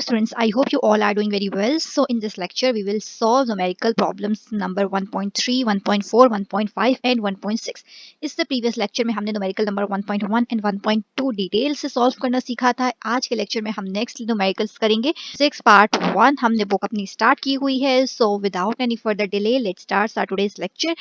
students, I hope you all are doing very well. So in this lecture we will solve numerical problems number 1.3, 1.4, 1.5 and 1.6. इस previous lecture में हमने numerical number 1.1 and 1.2 detail से solve करना सीखा था. आज के lecture में हम next numericals करेंगे. 6 part 1 हमने book अपनी start की हुई है. So without any further delay, let's start our today's lecture.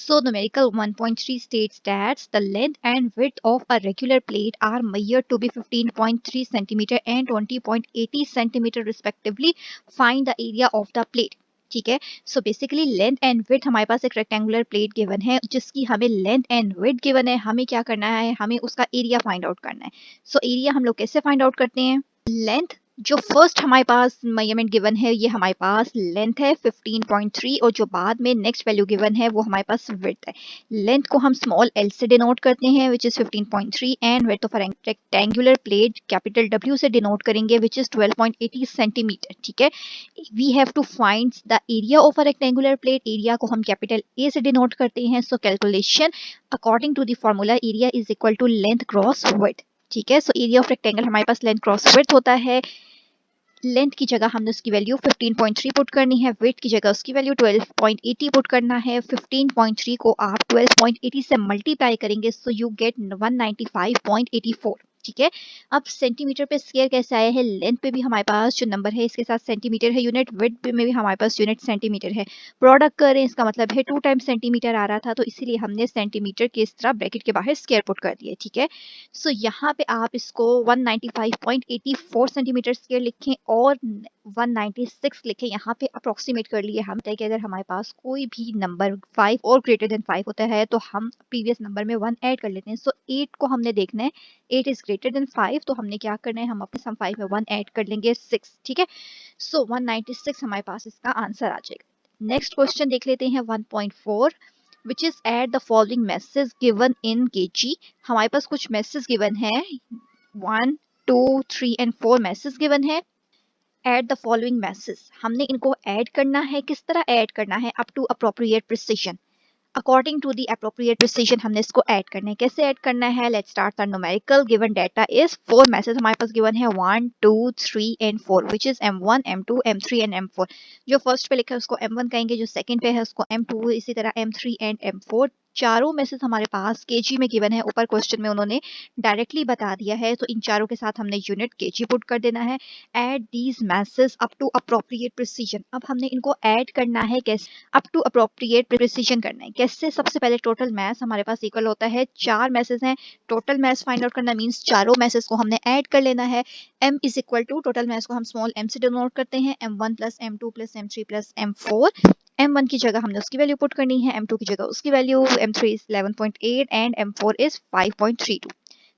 So numerical 1.3 states that the length and width of a regular plate are measured to be 15.3 centimeter and 20.80 centimeter respectively. Find the area of the plate. ठीक है. So basically length and width हमारे पास एक rectangular plate given है जिसकी हमें length and width given है. हमें क्या करना है, हमें उसका एरिया फाइंड आउट करना है. सो एरिया हम लोग कैसे फाइंड आउट करते हैं. लेंथ जो फर्स्ट हमारे पास मेजरमेंट गिवन है ये हमारे पास लेंथ है 15.3 और जो बाद में नेक्स्ट वैल्यू गिवन है वो हमारे पास विड्थ है. लेंथ को हम स्मॉल एल से डिनोट करते हैं which is 15.3 and width of rectangular plate capital W से डिनोट करेंगे विच इज 12.80 सेंटीमीटर. ठीक है. We have to find the area of a rectangular plate. Area को हम कैपिटल ए से डिनोट करते हैं. So calculation according to the formula area is equal to length cross width. ठीक है. सो एरिया ऑफ रेक्टेंगल हमारे पास length cross width होता है. लेंथ की जगह हमने उसकी वैल्यू 15.3 पुट करनी है. विड्थ की जगह उसकी वैल्यू 12.80 पुट करना है. 15.3 को आप 12.80 से मल्टीप्लाई करेंगे सो यू गेट 195.84. ठीक है. अब सेंटीमीटर पे स्क्वायर कैसे आया है. लेंथ पे भी हमारे पास जो नंबर है इसके साथ सेंटीमीटर है यूनिट. विड्थ में भी हमारे पास यूनिट सेंटीमीटर है. प्रोडक्ट करें इसका मतलब है 2 टाइम्स सेंटीमीटर आ रहा था तो इसीलिए हमने सेंटीमीटर के इस तरह ब्रैकेट के बाहर स्क्वायर पुट कर दिया. ठीक है. सो यहाँ पे आप इसको 195.84 सेंटीमीटर स्क्वायर लिखें और 196 लिखें. यहाँ पे अप्रोक्सीमेट कर लिए हम कि अगर हमारे पास कोई भी नंबर 5 और ग्रेटर देन 5 होता है तो हम प्रीवियस नंबर में 1 ऐड कर लेते हैं. सो 8 को हमने देखना है. 8 इज ग्रेटर देन 5 तो हमने क्या करना है, हम अपने सम 5 में 1 ऐड कर लेंगे 6. ठीक है. सो 196 हमारे पास इसका आंसर आ जाएगा. नेक्स्ट क्वेश्चन देख लेते हैं 1.4 which is add the following message given in kg. हमारे पास कुछ मैसेज गिवन है 1, 2, 3 and 4 मैसेज गिवन है. Add the following masses. हमने इनको ऐड करना है. किस तरह ऐड करना है, up to appropriate precision. According to the appropriate precision हमने इसको ऐड करना है. कैसे ऐड करना है, let's start the numerical. Given data is 4 masses हमारे पास गिवन है 1, 2, 3 and 4 which is M1, M2, M3 and M4. जो फर्स्ट पे लिखा है उसको M1 कहेंगे, जो सेकंड पे है उसको M2, इसी तरह M3 and M4. चारों मैसेज हमारे पास केजी में गिवन है. ऊपर क्वेश्चन में उन्होंने डायरेक्टली बता दिया है तो इन चारों के साथ हमने यूनिट केजी पुट कर देना है. Add these masses up to appropriate precision. अब हमने इनको ऐड करना है कैसे, अप टू अप्रोप्रिएट प्रिसीजन करना है कैसे. सबसे पहले टोटल मैस हमारे पास इक्वल होता है 4 मैसेज हैं. टोटल मैस फाइंड आउट करना मींस चारों मैसेज को हमने ऐड कर लेना है. m is equal to total mass को हम स्मॉल m से डिनोट करते हैं m1 plus m2 plus m3 plus m4. m1 की जगह हमने उसकी वैल्यू पुट करनी है, m2 की जगह उसकी value, m3 is 11.8 and m4 is 5.32.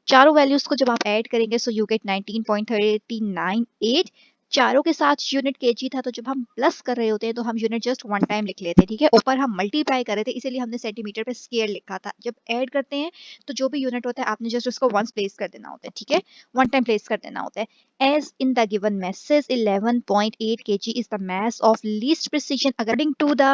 चारों वैल्यूज को जब आप ऐड करेंगे सो यू गेट 19.398. चारों के साथ यूनिट केजी था तो जब हम प्लस कर रहे होते हैं तो हम यूनिट जस्ट वन टाइम लिख लेते हैं. ठीक है. ऊपर हम मल्टीप्लाई कर रहे थे इसीलिए हमने सेंटीमीटर पे स्क्वायर लिखा था. जब ऐड करते हैं तो जो भी यूनिट होता है आपने जस्ट उसको वंस प्लेस कर देना होता है. ठीक है. वन टाइम प्लेस कर देना होता है. As in the given message 11.8 kg is the mass of least precision. According to the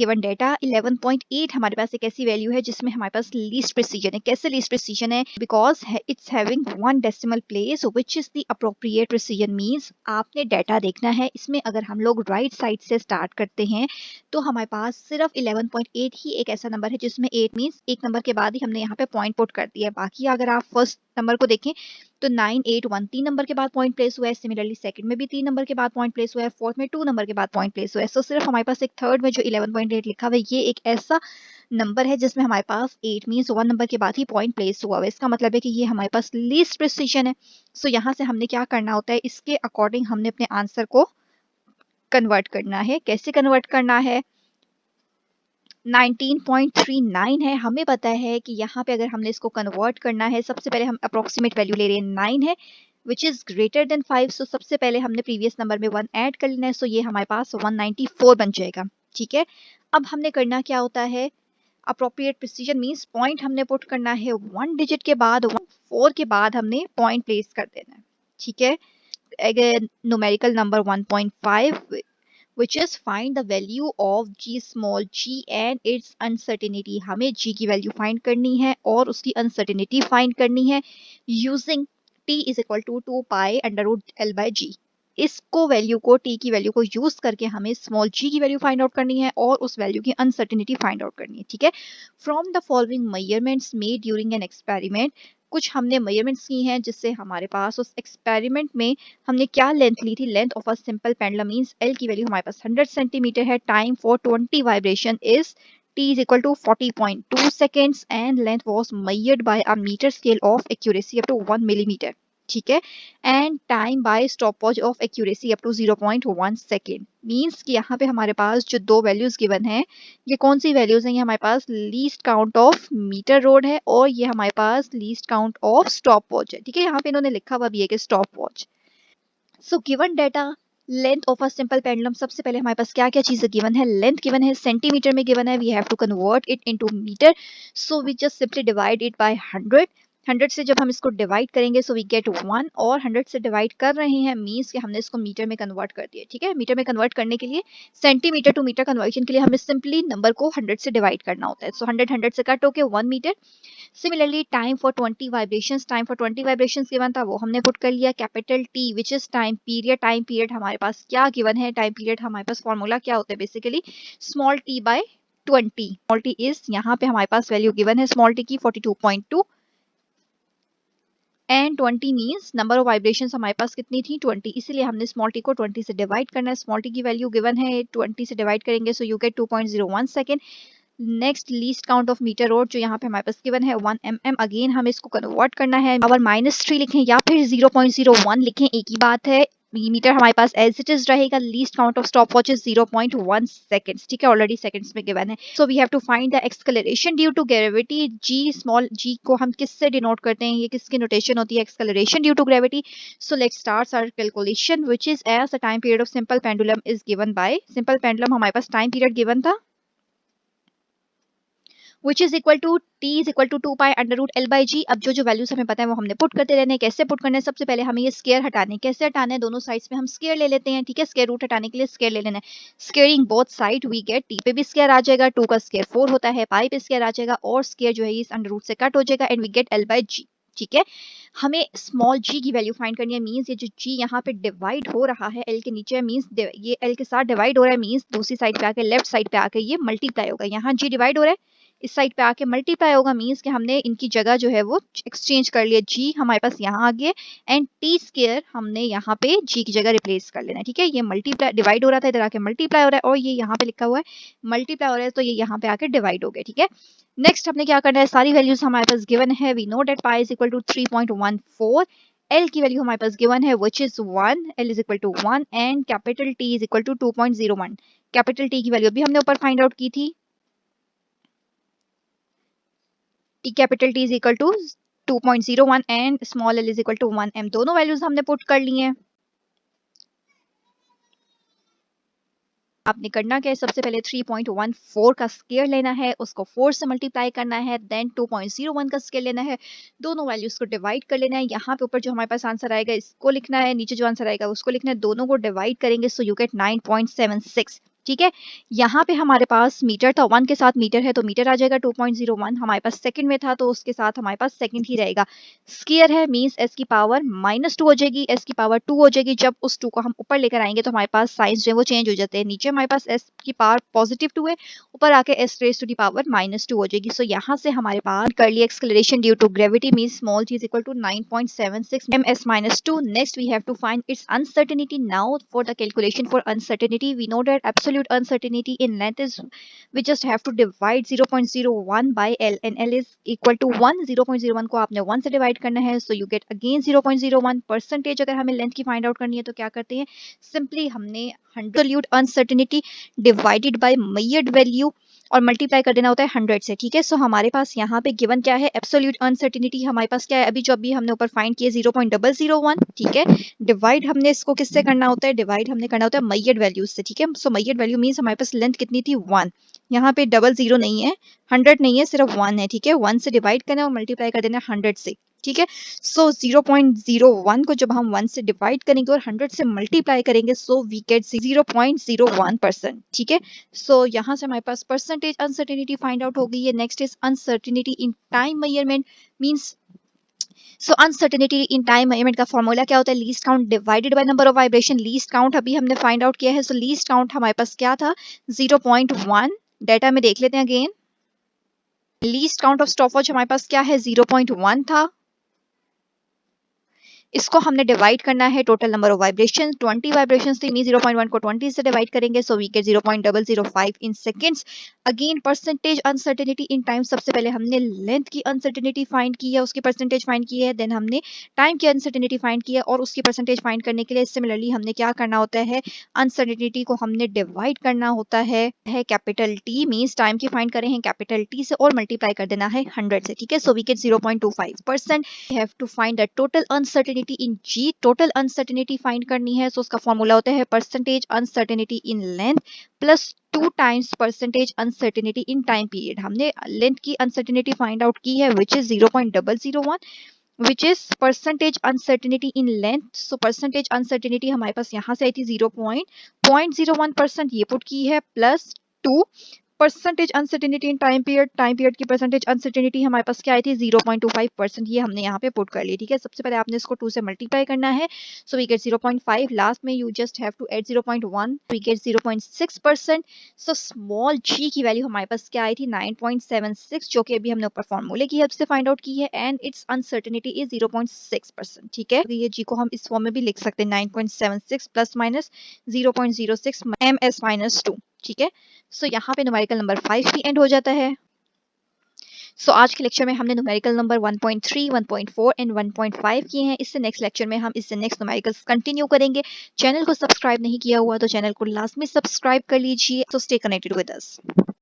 given data 11.8 हमारे पास एक ऐसी वैल्यू है जिसमें हमारे पास least precision है. कैसे least precision है, because it's having one decimal place which is the appropriate precision. means आपने डाटा देखना है. इसमें अगर हम लोग राइट साइड से स्टार्ट करते हैं तो हमारे पास सिर्फ 11.8 ही एक ऐसा नंबर है जिसमें 8 मीन्स एक नंबर के बाद ही हमने यहाँ पे पॉइंट पुट कर दिया है. बाकी अगर आप फर्स्ट नंबर को देखें तो 9, 8, 1 3 नंबर के बाद पॉइंट प्लेस हुआ है. सिमिलरली सेकंड में भी 3 नंबर के बाद पॉइंट प्लेस हुआ है. फोर्थ में 2 नंबर के बाद पॉइंट प्लेस हुआ है. सो सिर्फ हमारे पास एक थर्ड में जो 11.8 लिखा हुआ है ये एक ऐसा नंबर है जिसमें हमारे पास 8 मीन्स 1 नंबर के बाद ही पॉइंट प्लेस हुआ है. इसका मतलब है कि ये हमारे पास लीस्ट प्रिसीजन है. सो यहाँ से हमने क्या करना होता है, इसके अकॉर्डिंग हमने अपने आंसर को कन्वर्ट करना है. कैसे कन्वर्ट करना है, 19.39 है. हमें पता है कि यहाँ पे अगर हमने इसको कन्वर्ट करना है सबसे पहले हम अप्रोक्सीमेट वैल्यू ले रहे हैं 9 है विच इज ग्रेटर देन 5. सो सबसे पहले हमने प्रीवियस नंबर में 1 ऐड कर लेना है. सो ये हमारे पास 194 बन जाएगा. ठीक है. अब हमने करना क्या होता है, अप्रोप्रिएट प्रिसीजन मींस पॉइंट हमने पुट करना है 1 डिजिट के बाद, 4 के बाद हमने पॉइंट प्लेस कर देना है. ठीक है. अगर numerical number 1.5 which is find the value of g small g and its uncertainty. हमें g की वैल्यू फाइंड करनी है और उसकी अनसर्टेनिटी फाइंड करनी है using t is equal to 2 pi under root l by g. इसको वैल्यू को टी की वैल्यू को यूज करके हमें स्मॉल जी की वैल्यू फाइंड आउट करनी है और उस वैल्यू की अनसर्टिनिटी फाइंड आउट करनी है, ठीक है। From the following measurements made during an experiment, कुछ हमने मेजरमेंट्स की हैं जिससे हमारे पास उस एक्सपेरिमेंट में हमने क्या लेंथ ली थी, length of a simple pendulum means L की वैल्यू हमारे पास 100 सेंटीमीटर है, time for 20 vibration is t is equal to 40.2 seconds and length was measured by a meter scale of accuracy up to 1 millimeter, ठीक है। And time by stopwatch of accuracy up to 0.1 second. Means कि यहाँ पे हमारे पास जो दो values given है, ये कौन सी वैल्यूज हैं, ये हमारे पास least count of metre road है और ये हमारे पास least count of stop watch है, ठीक है। यहाँ पे इन्होंने लिखा हुआ भी है कि stopwatch. So given data, length of a simple pendulum, सबसे पहले हमारे पास क्या क्या चीजें गिवन है, लेंथ गिवन है, सेंटीमीटर में गिवन है, we have to convert it into metre, so we just simply divide it by 100। 100 से जब हम इसको डिवाइड करेंगे सो वी गेट 1, और 100 से डिवाइड कर रहे हैं मींस कि हमने इसको मीटर में कन्वर्ट कर दिया, ठीक है। मीटर में कन्वर्ट करने के लिए, सेंटीमीटर टू मीटर कन्वर्जन के लिए हमें सिंपली नंबर को 100 से डिवाइड करना होता है। सो 100 100 से कट होके 1 metre. Similarly time for 20 vibrations, time for 20 vibrations given था, वो हमने पुट कर लिया capital T which is time period. Time period हमारे पास क्या गिवन है, टाइम पीरियड हमारे पास फॉर्मूला क्या होता है basically, small t by 20। Small t is यहाँ पे हमारे पास वैल्यू गिवन है स्मॉल टी की 42.2 and 20 means number of vibrations हमारे पास कितनी थी 20, इसीलिए हमने स्मॉल टी को 20 से डिवाइड करना है। स्मॉल टी की वैल्यू गिवन है 20 से डिवाइड करेंगे so you get 2.01 second. Next least count of metre rod जो यहाँ पे हमारे पास गिवन है 1 mm, अगेन हमें इसको कन्वर्ट करना है, पावर -3 लिखें या फिर 0.01 लिखें, एक ही बात है। मीटर हमारे पास एज इट इज रहेगा। Least count of stop watch is 0.1 seconds, ठीक है, ऑलरेडी सेकंड्स में गिवन है। So we have to find the acceleration due to gravity. G small g को हम किससे डिनोट करते हैं, ये किसकी नोटेशन होती है, acceleration due to gravity. So let's start our calculation which is as the time period of simple pendulum is given by, simple pendulum हमारे पास टाइम पीरियड गिवन था which is equal to t is equal to 2 pi under root l by g। अब जो जो values हमें पता है वो हमने पुट करते रहने हैं। कैसे पुट करने हैं, सबसे पहले हमें ये स्केयर हटाने हैं। कैसे हटाने हैं, दोनों साइड्स में हम स्केयर ले लेते हैं, ठीक है। स्केयर रूट हटाने के लिए स्केयर ले लेना है। Squaring both side we get, t पे भी स्केयर आ जाएगा, 2 का स्केयर 4 होता है, पाई पे स्केयर आ जाएगा और स्केयर जो है इस अंडर रूट से कट हो जाएगा and we get l by g, ठीक है। हमें स्मॉल g की वैल्यू फाइंड करनी है। मींस ये जो g यहाँ पे डिवाइड हो रहा है l के नीचे, मींस ये l के साथ डिवाइड हो रहा है, मींस दूसरी साइड पे आके लेफ्ट साइड पे आके ये मल्टीप्लाई होगा। यहाँ g डिवाइड हो रहा है, इस साइड पे आके मल्टीप्लाई होगा, मींस कि हमने इनकी जगह जो है वो एक्सचेंज कर लिया। जी हमारे पास यहाँ आ गया एंड टी स्केयर हमने यहाँ पे जी की जगह रिप्लेस कर लेना है, ठीक है। ये मल्टीप्लाई डिवाइड हो रहा था, इधर आके मल्टीप्लाई हो रहा है और ये यहाँ पे लिखा हुआ है मल्टीप्लाई हो रहा है, तो ये यहाँ पे आके डिवाइड हो गया, ठीक है। नेक्स्ट हमने क्या करना है, सारी वैल्यूज हमारे पास गिवन है। We know that pi is equal to 3.14, L की वैल्यू हमारे पास गिवन है which is 1, L is equal to 1 and capital T is equal to 2.01। Capital T की वैल्यू भी हमने ऊपर फाइंड आउट की थी, T capital T is equal to 2.01 and small l is equal to 1 m। दोनों values हमने put कर ली हैं। आपने करना क्या है, सबसे पहले 3.14 का स्केयर लेना है, उसको 4 से मल्टीप्लाई करना है, देन 2.01 का स्केयर लेना है, दोनों वैल्यूज को डिवाइड कर लेना है। यहाँ पे ऊपर जो हमारे पास आंसर आएगा इसको लिखना है, नीचे जो आंसर आएगा उसको लिखना है, दोनों को डिवाइड करेंगे सो यू गेट 9.76, ठीक है। यहाँ पे हमारे पास मीटर था, 1 के साथ मीटर है तो मीटर आ जाएगा 2.01, हमारे पास सेकंड में था तो उसके साथ हमारे पास सेकंड ही रहेगा। स्केयर है मींस एस की पावर -2 हो जाएगी, एस की पावर 2 हो जाएगी। जब उस 2 को हम ऊपर लेकर आएंगे तो हमारे पास साइंस जो है वो चेंज हो जाते हैं। नीचे हमारे पास एस की पावर +2 है, ऊपर आके s raise to the power -2 हो जाएगी। सो यहाँ से हमारे पास कर लिया acceleration due to gravity means small g is equal to 9.76 ms-2। Next we have to find its uncertainty. Now for the calculation for uncertainty we know that absolute uncertainty in length is, we just have to divide 0.01 by L and L is equal to 1। 0.01 को आपने 1 से divide करना है सो you gate again 0.01 percentage. अगर हमें length की find out करनी है तो क्या करते हैं, सिंपली हमने absolute uncertainty divided by measured value और मल्टीप्लाई कर देना होता है 100 से, ठीक है। सो हमारे पास यहाँ पे गिवन क्या है, एब्सोल्यूट अनसर्टेनिटी हमारे पास क्या है, अभी जो अभी हमने ऊपर फाइंड किया 0.001, ठीक है। डिवाइड हमने इसको किससे करना होता है, डिवाइड हमने करना होता है मेजर्ड वैल्यूज से, ठीक है। सो मेजर्ड वैल्यू मींस हमारे पास लेंथ कितनी थी 1, यहाँ पे 00 नहीं है, 100 नहीं है, सिर्फ 1 है, ठीक है। 1 से डिवाइड करना है और मल्टीप्लाई कर देना है 100 से, ठीक है। सो 0.01 को जब हम 1 से डिवाइड करेंगे और 100 से मल्टीप्लाई करेंगे सो वी गेट 0.01%, ठीक है। सो यहाँ से हमारे पास परसेंटेज अनसर्टेनिटी फाइंड आउट हो गई है। Next is uncertainty in time measurement means so uncertainty in time measurement का फॉर्मूला क्या होता है, least count divided by number of vibration. Least count अभी हमने फाइंड आउट किया है, सो लीस्ट काउंट हमारे पास क्या था 0.1। डेटा में देख लेते हैं again, least count of stopwatch हमारे पास क्या है 0.1 था। इसको हमने डिवाइड करना है total number of vibration, 20 vibrations थी, 0.1 को 20 से डिवाइड करेंगे, so we get 0.005 in seconds. Again percentage uncertainty in time, सबसे पहले हमने लेंथ की अनसर्टेनिटी फाइंड की है, उसकी परसेंटेज फाइंड की है, देन हमने टाइम की अनसर्टेनिटी फाइंड की है, और उसकी परसेंटेज फाइंड करने के लिए सिमिलरली हमने क्या करना होता है, अनसर्टेनिटी को हमने डिवाइड करना होता है कैपिटल टी मींस टाइम की फाइंड करें हैं कैपिटल टी से और मल्टीप्लाई कर देना है 100 से, ठीक है। So we get 0.25%। We have to find the total uncertainty in g, total uncertainty find करनी है, सो उसका फॉर्मूला होता है percentage uncertainty in length plus 2 times percentage uncertainty in time period. हमने लेंथ की अनसर्टेनिटी फाइंड आउट की है which is 0.001, which is percentage uncertainty in length. So percentage uncertainty हमारे पास यहाँ से आई थी 0.01%, ये पुट की है, plus 2 percentage uncertainty in time period की परसेंटेज अनसर्टेनिटी हमारे पास क्या आई थी 0.25%, ये हमने यहाँ पे पुट कर ली, ठीक है। सबसे पहले आपने इसको 2 से मल्टीप्लाई करना है, सो वी गेट 0.5, लास्ट में you just have to add 0.1, we get 0.6%। So small g की वैल्यू हमारे पास क्या आई थी 9.76, जो कि अभी हमने ऊपर फॉर्मूले की हेल्प से फाइंड आउट की है, एंड इट्स अनसर्टेनिटी इज 0.6%, ठीक है। ये जी को हम इस फॉर्म में भी लिख सकते हैं 9.76 प्लस माइनस 0.06 ms माइनस 2, ठीक है। सो यहाँ पे न्यूमेरिकल नंबर 5 भी एंड हो जाता है। सो आज के लेक्चर में हमने न्यूमेरिकल नंबर 1.3, 1.4 एंड 1.5 किए हैं। इससे नेक्स्ट लेक्चर में हम इससे नेक्स्ट न्यूमेरिकल्स कंटिन्यू करेंगे। चैनल को सब्सक्राइब नहीं किया हुआ तो चैनल को लाजमी सब्सक्राइब कर लीजिए। So stay connected with us.